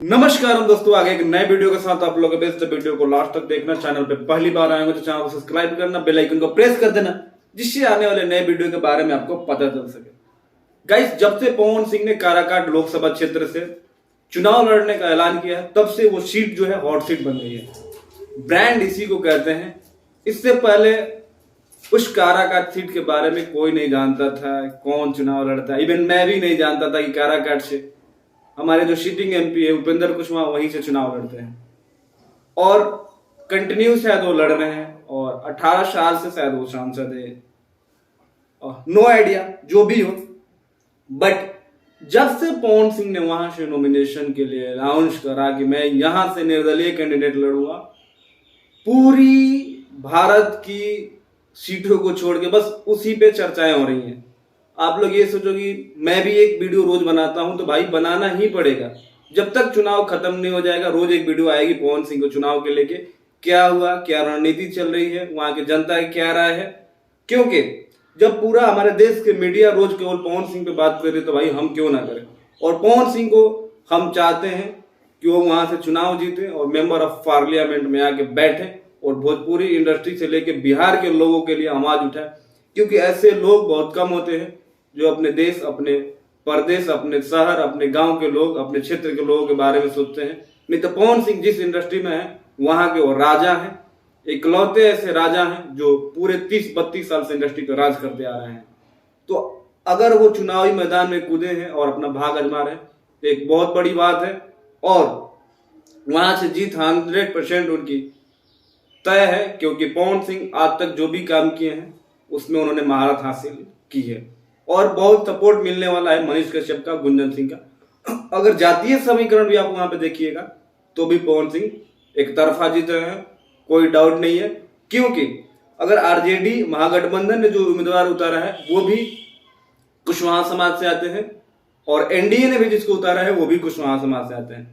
नमस्कार दोस्तों, आगे एक नए वीडियो के साथ आप लोगों के बेस्ट वीडियो को लास्ट तक देखना। चैनल पे पहली बार आए हो तो चैनल को सब्सक्राइब करना, बेल आइकन को प्रेस कर देना, जिससे आने वाले नए वीडियो के बारे में आपको पता चल सके। गाइस, जब से पवन सिंह ने काराकाट लोकसभा क्षेत्र से चुनाव लड़ने का ऐलान किया है, तब से वो सीट जो है हॉट सीट बन गई है। ब्रांड इसी को कहते हैं। इससे पहले उस काराकाट सीट के बारे में कोई नहीं जानता था कौन चुनाव लड़ता है। इवन मैं भी नहीं जानता था कि काराकाट से हमारे जो सिटिंग एमपी है उपेंद्र कुशवाहा वहीं से चुनाव लड़ते हैं और कंटिन्यू शायद वो लड़ रहे हैं और 18 साल से शायद वो सांसद है। नो आइडिया जो भी हो, बट जब से पवन सिंह ने वहां से नॉमिनेशन के लिए अनाउंस करा कि मैं यहां से निर्दलीय कैंडिडेट लड़ूंगा, पूरी भारत की सीटों को छोड़ के बस उसी पे चर्चाएं हो रही हैं। आप लोग ये सोचो कि मैं भी एक वीडियो रोज बनाता हूं, तो भाई बनाना ही पड़ेगा। जब तक चुनाव खत्म नहीं हो जाएगा, रोज एक वीडियो आएगी पवन सिंह को चुनाव के लेके, क्या हुआ, क्या रणनीति चल रही है, वहां की जनता की क्या राय है। क्योंकि जब पूरा हमारे देश के मीडिया रोज केवल पवन सिंह पे बात कर रही, तो भाई हम क्यों ना करें। और पवन सिंह को हम चाहते हैं कि वो वहां से चुनाव जीते और मेंबर ऑफ पार्लियामेंट में आके बैठे और भोजपुरी इंडस्ट्री से लेके बिहार के लोगों के लिए आवाज उठाए। क्योंकि ऐसे लोग बहुत कम होते हैं जो अपने देश, अपने प्रदेश, अपने शहर, अपने गांव के लोग, अपने क्षेत्र के लोगों के बारे में सोचते हैं। नहीं तो पवन सिंह जिस इंडस्ट्री में है वहां के वो राजा हैं, इकलौते ऐसे राजा हैं जो पूरे 30-32 साल से इंडस्ट्री पर राज करते आ रहे हैं। तो अगर वो चुनावी मैदान में कूदे हैं और अपना भाग आजमा रहे हैं तो एक बहुत बड़ी बात है और वहां से जीत 100% उनकी तय है। क्योंकि पवन सिंह आज तक जो भी काम किए हैं उसमें उन्होंने महारत हासिल की है और बहुत सपोर्ट मिलने वाला है मनीष कश्यप का, गुंजन सिंह का। अगर जातीय समीकरण भी आप वहां पे देखिएगा तो भी पवन सिंह एक तरफा जीत रहे हैं, कोई डाउट नहीं है। क्योंकि अगर आरजेडी महागठबंधन ने जो उम्मीदवार उतारा है वो भी कुशवाहा समाज से आते हैं और एनडीए ने भी जिसको उतारा है वो भी कुशवाहा समाज से आते हैं,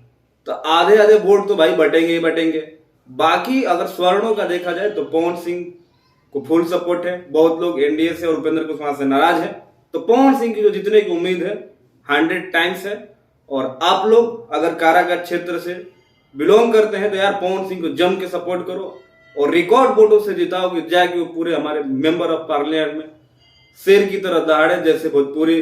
तो आधे आधे वोट तो भाई बटेंगे ही बटेंगे। बाकी अगर स्वर्णों का देखा जाए तो पवन सिंह को फुल सपोर्ट है। बहुत लोग एनडीए से और उपेंद्र कुशवाहा से नाराज है, तो पवन सिंह की जो जीतने की उम्मीद है 100 टाइम्स है। और आप लोग अगर काराकाट क्षेत्र से बिलोंग करते हैं तो यार पवन सिंह को जम के सपोर्ट करो और रिकॉर्ड वोटों से जिताओगे, जाके वो पूरे हमारे मेंबर ऑफ पार्लियामेंट में शेर की तरह दहाड़े जैसे भोजपुरी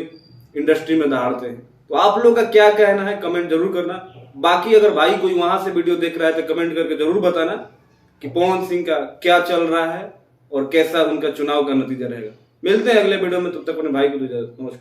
इंडस्ट्री में दहाड़ते हैं। तो आप लोग का क्या कहना है कमेंट जरूर करना। बाकी अगर भाई कोई वहां से वीडियो देख रहा है तो कमेंट करके जरूर बताना कि पवन सिंह का क्या चल रहा है और कैसा उनका चुनाव का नतीजा रहेगा। मिलते हैं अगले वीडियो में, तब तक अपने भाई को दो इजाजत। नमस्कार।